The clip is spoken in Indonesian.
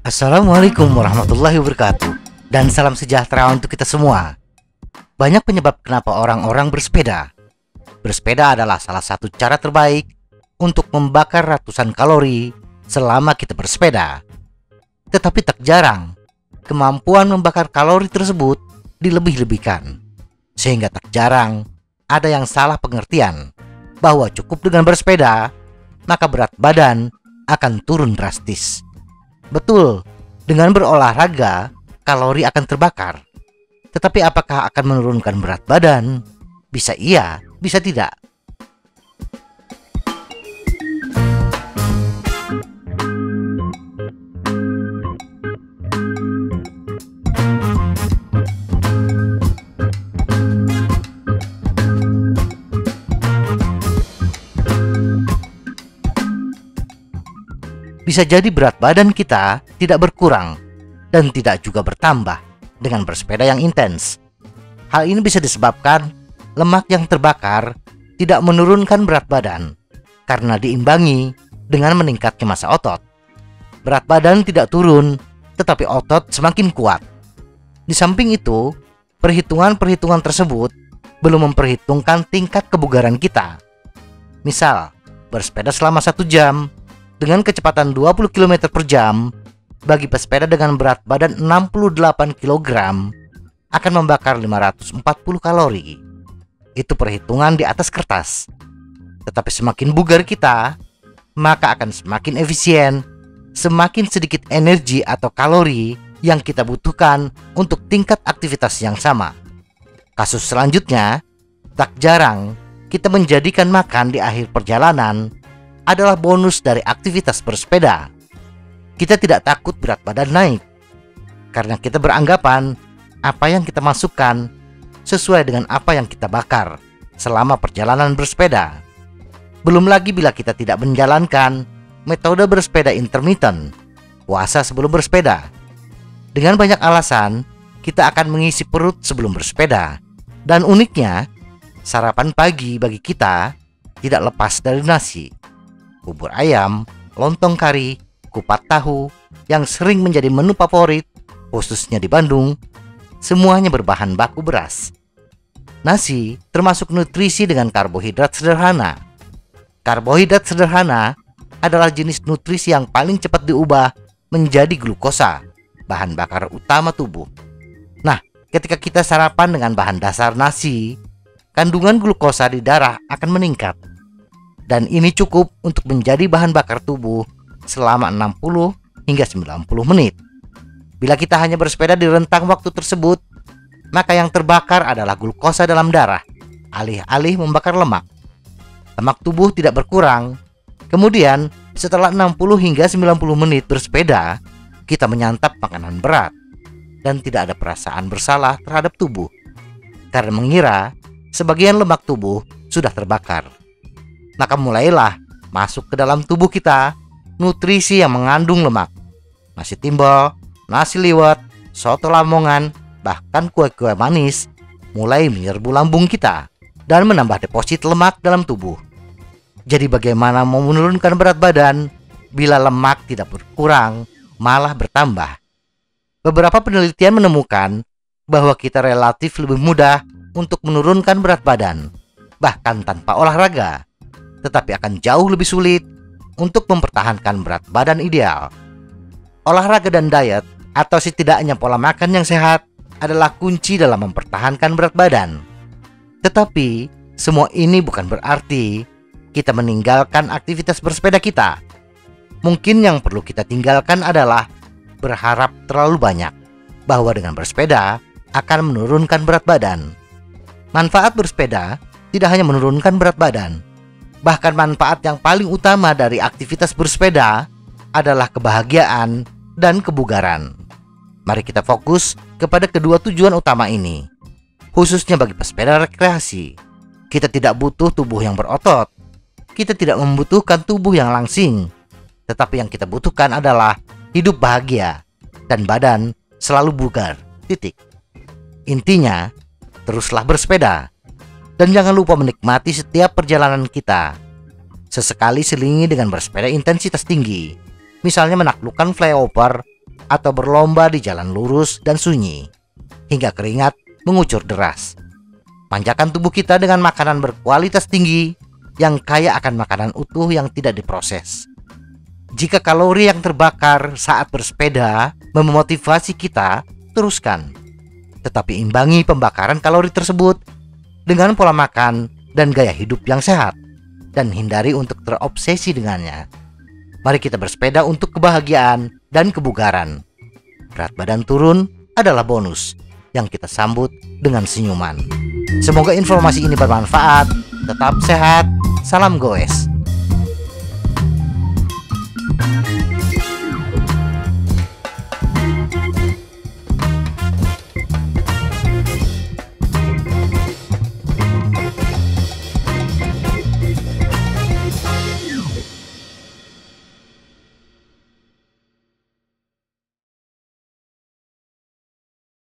Assalamualaikum warahmatullahi wabarakatuh. Dan salam sejahtera untuk kita semua. Banyak penyebab kenapa orang-orang bersepeda. Bersepeda adalah salah satu cara terbaik untuk membakar ratusan kalori selama kita bersepeda. Tetapi tak jarang kemampuan membakar kalori tersebut dilebih-lebihkan. Sehingga tak jarang ada yang salah pengertian bahwa cukup dengan bersepeda maka berat badan akan turun drastis. Betul, dengan berolahraga, kalori akan terbakar. Tetapi apakah akan menurunkan berat badan? Bisa iya, bisa tidak. Bisa jadi berat badan kita tidak berkurang dan tidak juga bertambah dengan bersepeda yang intens. Hal ini bisa disebabkan lemak yang terbakar tidak menurunkan berat badan karena diimbangi dengan meningkatnya massa otot. Berat badan tidak turun, tetapi otot semakin kuat. Di samping itu, perhitungan-perhitungan tersebut belum memperhitungkan tingkat kebugaran kita. Misal, bersepeda selama 1 jam dengan kecepatan 20 km per jam bagi pesepeda dengan berat badan 68 kg akan membakar 540 kalori. Itu perhitungan di atas kertas. Tetapi semakin bugar kita, maka akan semakin efisien, semakin sedikit energi atau kalori yang kita butuhkan untuk tingkat aktivitas yang sama. Kasus selanjutnya, tak jarang kita menjadikan makan di akhir perjalanan adalah bonus dari aktivitas bersepeda. Kita tidak takut berat badan naik karena kita beranggapan apa yang kita masukkan sesuai dengan apa yang kita bakar selama perjalanan bersepeda. Belum lagi bila kita tidak menjalankan metode bersepeda intermittent, puasa sebelum bersepeda. Dengan banyak alasan, kita akan mengisi perut sebelum bersepeda. Dan uniknya, sarapan pagi bagi kita tidak lepas dari nasi. Bubur ayam, lontong kari, kupat tahu yang sering menjadi menu favorit, khususnya di Bandung, semuanya berbahan baku beras. Nasi termasuk nutrisi dengan karbohidrat sederhana. Karbohidrat sederhana adalah jenis nutrisi yang paling cepat diubah menjadi glukosa, bahan bakar utama tubuh. Nah, ketika kita sarapan dengan bahan dasar nasi, kandungan glukosa di darah akan meningkat. Dan ini cukup untuk menjadi bahan bakar tubuh selama 60 hingga 90 menit. Bila kita hanya bersepeda di rentang waktu tersebut, maka yang terbakar adalah glukosa dalam darah, alih-alih membakar lemak. Lemak tubuh tidak berkurang. Kemudian, setelah 60 hingga 90 menit bersepeda, kita menyantap makanan berat dan tidak ada perasaan bersalah terhadap tubuh karena mengira sebagian lemak tubuh sudah terbakar. Maka mulailah masuk ke dalam tubuh kita nutrisi yang mengandung lemak. Nasi timbel, nasi liwet, soto lamongan, bahkan kue-kue manis mulai menyerbu lambung kita dan menambah deposit lemak dalam tubuh. Jadi bagaimana mau menurunkan berat badan bila lemak tidak berkurang, malah bertambah? Beberapa penelitian menemukan bahwa kita relatif lebih mudah untuk menurunkan berat badan, bahkan tanpa olahraga. Tetapi akan jauh lebih sulit untuk mempertahankan berat badan ideal. Olahraga dan diet atau setidaknya pola makan yang sehat adalah kunci dalam mempertahankan berat badan. Tetapi semua ini bukan berarti kita meninggalkan aktivitas bersepeda kita. Mungkin yang perlu kita tinggalkan adalah berharap terlalu banyak bahwa dengan bersepeda akan menurunkan berat badan. Manfaat bersepeda tidak hanya menurunkan berat badan. Bahkan manfaat yang paling utama dari aktivitas bersepeda adalah kebahagiaan dan kebugaran. Mari kita fokus kepada kedua tujuan utama ini. Khususnya bagi pesepeda rekreasi. Kita tidak butuh tubuh yang berotot. Kita tidak membutuhkan tubuh yang langsing. Tetapi yang kita butuhkan adalah hidup bahagia dan badan selalu bugar. Titik. Intinya, teruslah bersepeda. Dan jangan lupa menikmati setiap perjalanan kita. Sesekali selingi dengan bersepeda intensitas tinggi, misalnya menaklukkan flyover atau berlomba di jalan lurus dan sunyi, hingga keringat mengucur deras. Panjakan tubuh kita dengan makanan berkualitas tinggi yang kaya akan makanan utuh yang tidak diproses. Jika kalori yang terbakar saat bersepeda memotivasi kita, teruskan. Tetapi imbangi pembakaran kalori tersebut dengan pola makan dan gaya hidup yang sehat, dan hindari untuk terobsesi dengannya. Mari kita bersepeda untuk kebahagiaan dan kebugaran. Berat badan turun adalah bonus yang kita sambut dengan senyuman. Semoga informasi ini bermanfaat. Tetap sehat. Salam goes.